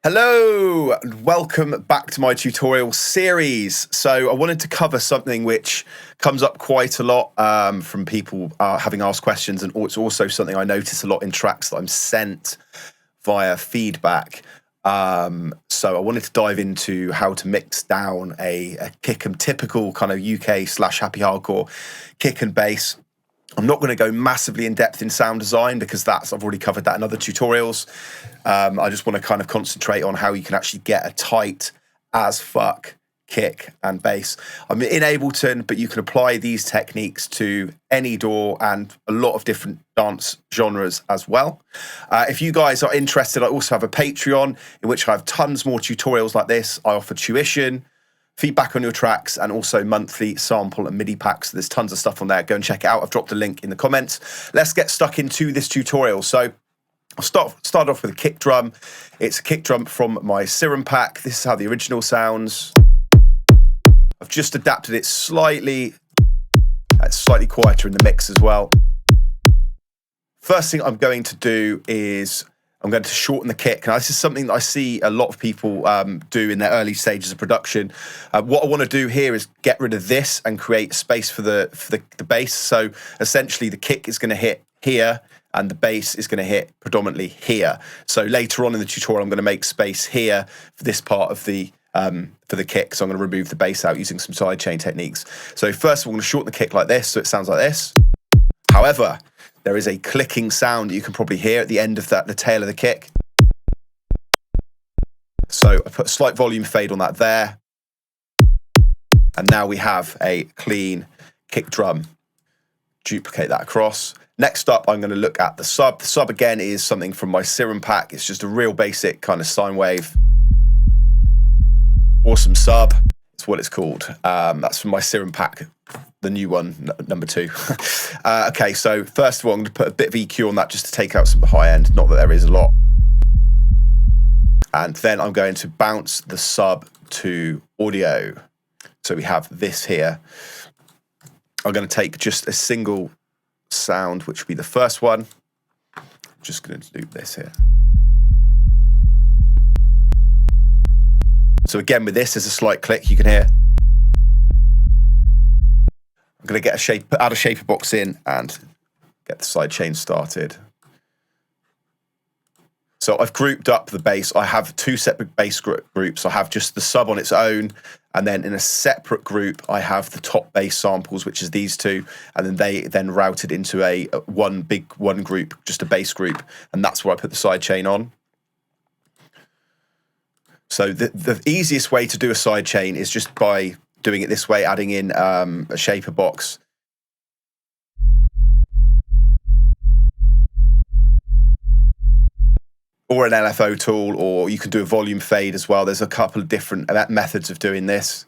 Hello and welcome back to my tutorial series. So I wanted to cover something which comes up quite a lot from people having asked questions, and it's also something I notice a lot in tracks that I'm sent via feedback. So I wanted to dive into how to mix down a kick and typical kind of UK/happy hardcore kick and bass. I'm not going to go massively in depth in sound design because I've already covered that in other tutorials. I just want to kind of concentrate on how you can actually get a tight as fuck kick and bass. I'm in Ableton, but you can apply these techniques to any DAW and a lot of different dance genres as well. If you guys are interested, I also have a Patreon in which I have tons more tutorials like this. I offer tuition, feedback on your tracks, and also monthly sample and MIDI packs. There's tons of stuff on there. Go and check it out. I've dropped a link in the comments. Let's get stuck into this tutorial. So I'll start off with a kick drum. It's a kick drum from my Serum pack. This is how the original sounds. I've just adapted it slightly. It's slightly quieter in the mix as well. First thing I'm going to do is I'm going to shorten the kick. Now, this is something that I see a lot of people do in their early stages of production. What I want to do here is get rid of this and create space for the bass. So essentially the kick is going to hit here and the bass is going to hit predominantly here. So later on in the tutorial, I'm going to make space here for this part of the for the kick. So I'm going to remove the bass out using some sidechain techniques. So first of all, I'm going to shorten the kick like this, so it sounds like this. However, there is a clicking sound that you can probably hear at the end of the tail of the kick. So I put a slight volume fade on that there. And now we have a clean kick drum. Duplicate that across. Next up, I'm going to look at the sub. The sub, again, is something from my Serum pack. It's just a real basic kind of sine wave. Awesome sub. That's what it's called. That's from my Serum pack. The new one, number 2. Okay, so first of all, I'm going to put a bit of EQ on that just to take out some of the high end, not that there is a lot. And then I'm going to bounce the sub to audio. So we have this here. I'm going to take just a single sound, which will be the first one. I'm just going to do this here. So again, with this, there's a slight click you can hear. I'm going to get add a shaper box in and get the sidechain started. So I've grouped up the bass. I have 2 separate bass groups. I have just the sub on its own, and then in a separate group, I have the top bass samples, which is these 2, and then they routed into a one group, just a bass group, and that's where I put the sidechain on. So the easiest way to do a sidechain is just by doing it this way, adding in a shaper box. Or an LFO tool, or you can do a volume fade as well. There's a couple of different methods of doing this.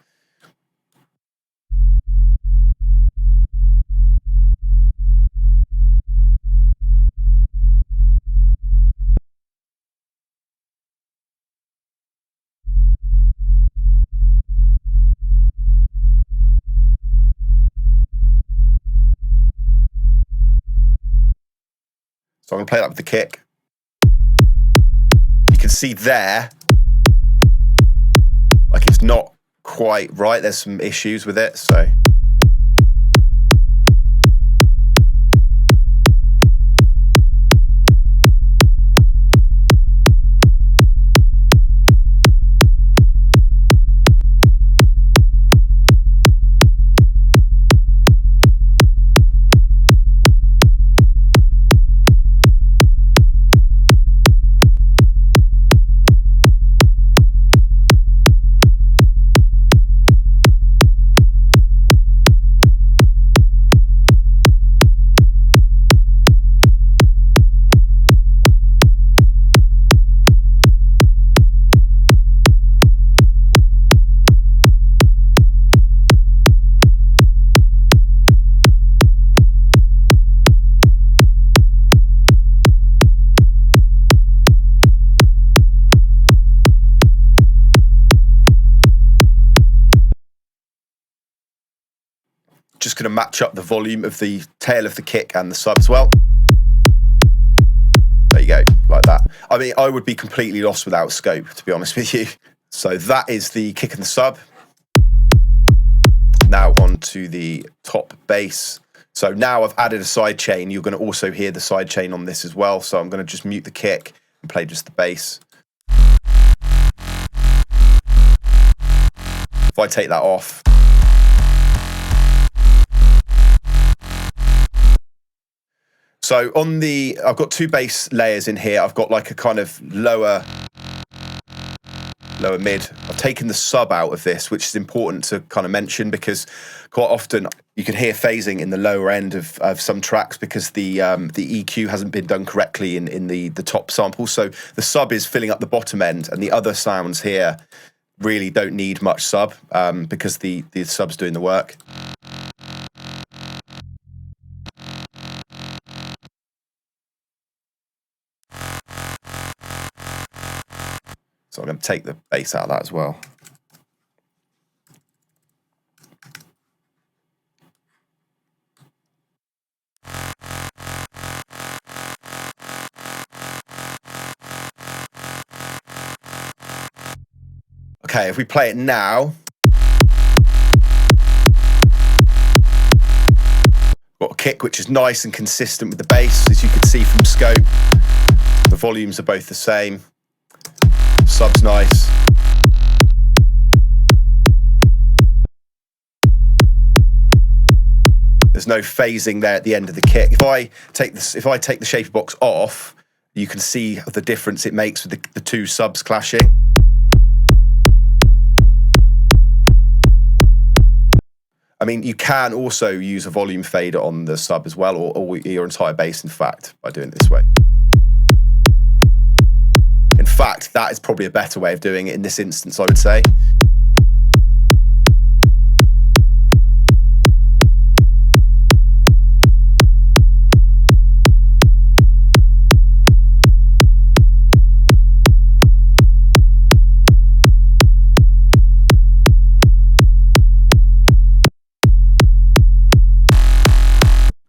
So I'm going to play that with the kick. You can see there, like it's not quite right. There's some issues with it, so. Just going to match up the volume of the tail of the kick and the sub as well. There you go, like that. I mean, I would be completely lost without scope, to be honest with you. So that is the kick and the sub. Now on to the top bass. So now I've added a side chain. You're going to also hear the side chain on this as well. So I'm going to just mute the kick and play just the bass. If I take that off, so on the, I've got two bass layers in here. I've got like a kind of lower mid. I've taken the sub out of this, which is important to kind of mention because quite often you can hear phasing in the lower end of some tracks because the EQ hasn't been done correctly in the top sample. So the sub is filling up the bottom end, and the other sounds here really don't need much sub because the sub's doing the work. So I'm going to take the bass out of that as well. Okay, if we play it now, got a kick which is nice and consistent with the bass, as you can see from scope. The volumes are both the same. Sub's nice. There's no phasing there at the end of the kick. If I take the shaper box off, you can see the difference it makes with the two subs clashing. I mean, you can also use a volume fader on the sub as well, or your entire bass, in fact, by doing it this way. In fact, that is probably a better way of doing it in this instance, I would say.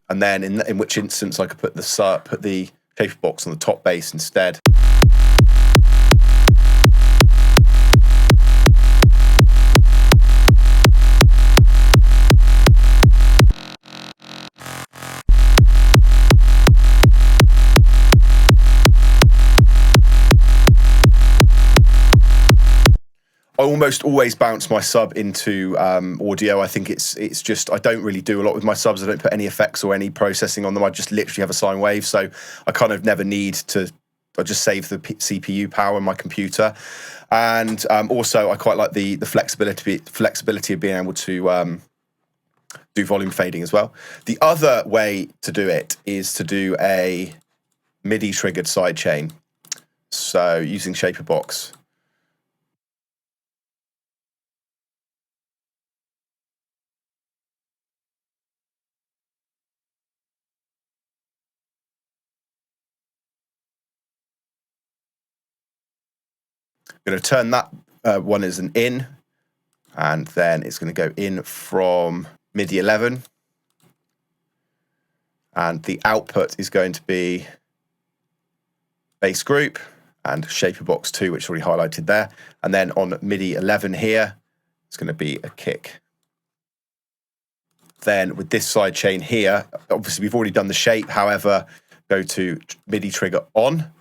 And then in which instance I could put the shaper box on the top bass instead. I almost always bounce my sub into audio. I think it's just, I don't really do a lot with my subs. I don't put any effects or any processing on them. I just literally have a sine wave. So I kind of never need to, I just save the CPU power on my computer. And also I quite like the flexibility of being able to do volume fading as well. The other way to do it is to do a MIDI triggered sidechain. So using shaper box. I'm going to turn that one as an in, and then it's going to go in from MIDI 11, and the output is going to be bass group and shaper box 2, which is already highlighted there, and then on MIDI 11 here it's going to be a kick. Then with this side chain here, obviously we've already done the shape, however, go to MIDI trigger on.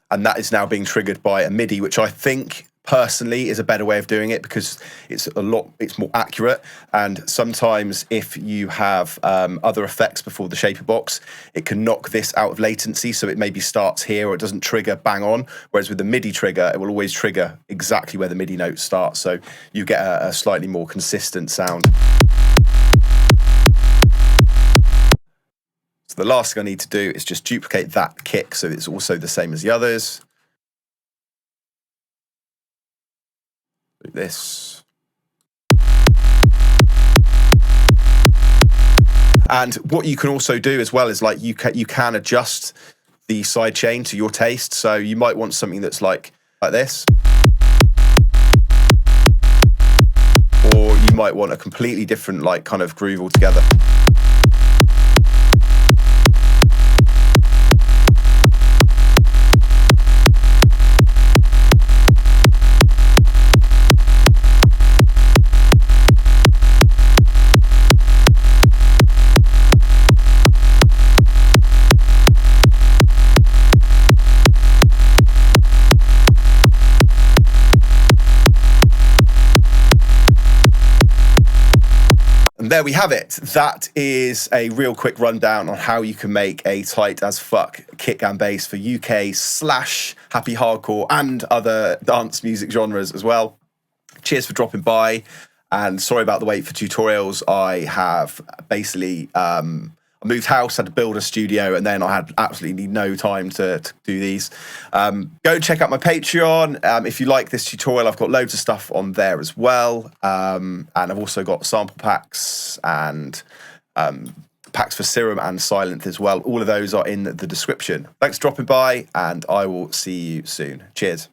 And that is now being triggered by a MIDI, which I think personally is a better way of doing it because it's more accurate. And sometimes if you have other effects before the shaper box, it can knock this out of latency. So it maybe starts here or it doesn't trigger bang on. Whereas with the MIDI trigger, it will always trigger exactly where the MIDI note starts. So you get a slightly more consistent sound. So the last thing I need to do is just duplicate that kick so it's also the same as the others. Do this. And what you can also do as well is like you can adjust the sidechain to your taste. So you might want something that's like this, or you might want a completely different like kind of groove altogether. And there we have it. That is a real quick rundown on how you can make a tight as fuck kick and bass for UK/happy hardcore and other dance music genres as well. Cheers for dropping by, and sorry about the wait for tutorials. I have basically I moved house, had to build a studio, and then I had absolutely no time to do these. Go check out my Patreon. If you like this tutorial, I've got loads of stuff on there as well. And I've also got sample packs and packs for Serum and Silent as well. All of those are in the description. Thanks for dropping by, and I will see you soon. Cheers.